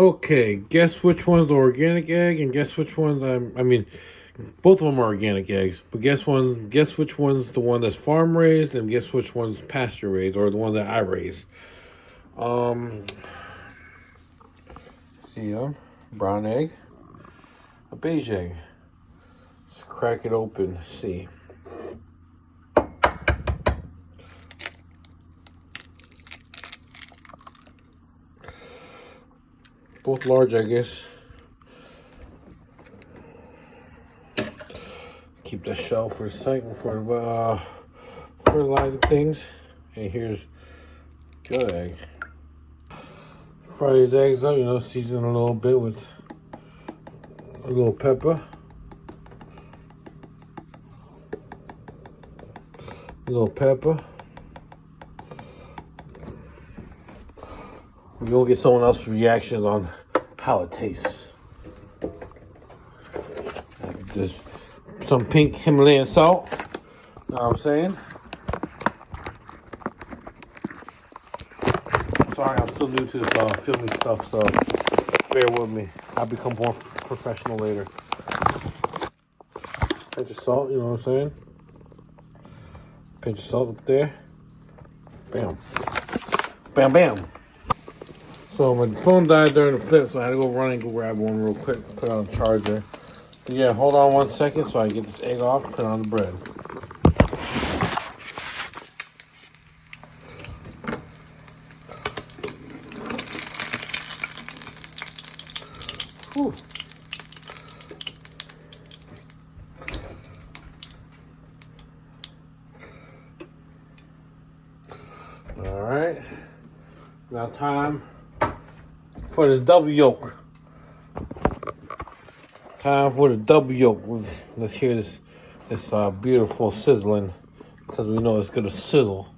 Okay, guess which one's the organic egg, and guess which one's I mean, both of them are organic eggs, but guess which one's the one that's farm raised, and guess which one's pasture raised, or the one that I raised. See, brown egg, a beige egg. Let's crack it open. See. Both large, I guess. Keep that shell for a second for fertilizer things. And here's good egg. Fry these eggs up, season a little bit with a little pepper. A little pepper. We're gonna get someone else's reactions on how it tastes. Just some pink Himalayan salt. Know what I'm saying? Sorry, I'm still new to this filming stuff, so bear with me. I'll become more professional later. Pinch of salt, you know what I'm saying? Pinch of salt up there. Bam. Bam, bam. So my phone died during the flip, so I had to go run and go grab one real quick, put it on the charger. But yeah, hold on 1 second so I get this egg off, put it on the bread. Whew. All right, now time for this double yolk. Time for the double yolk. Let's hear this beautiful sizzling, because we know it's gonna sizzle.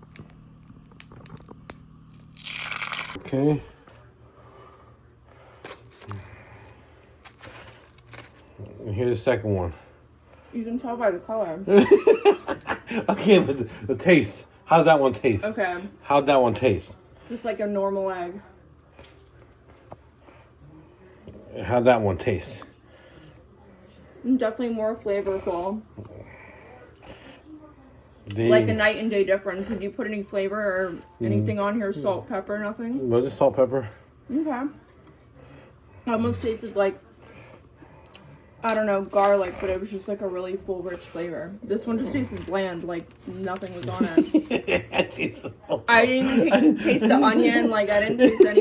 Okay. And here's the second one. You can tell by the color. Okay, but the taste. How's that one taste? Okay. How'd that one taste? Just like a normal egg. How'd that one taste? Definitely more flavorful. Like a night and day difference. Did you put any flavor or anything on here? Salt, pepper, nothing? No, just salt, pepper. Okay. It almost tasted like, I don't know, garlic, but it was just like a really full, rich flavor. This one just tasted bland, like nothing was on it. I didn't even taste the onion, like I didn't taste anything.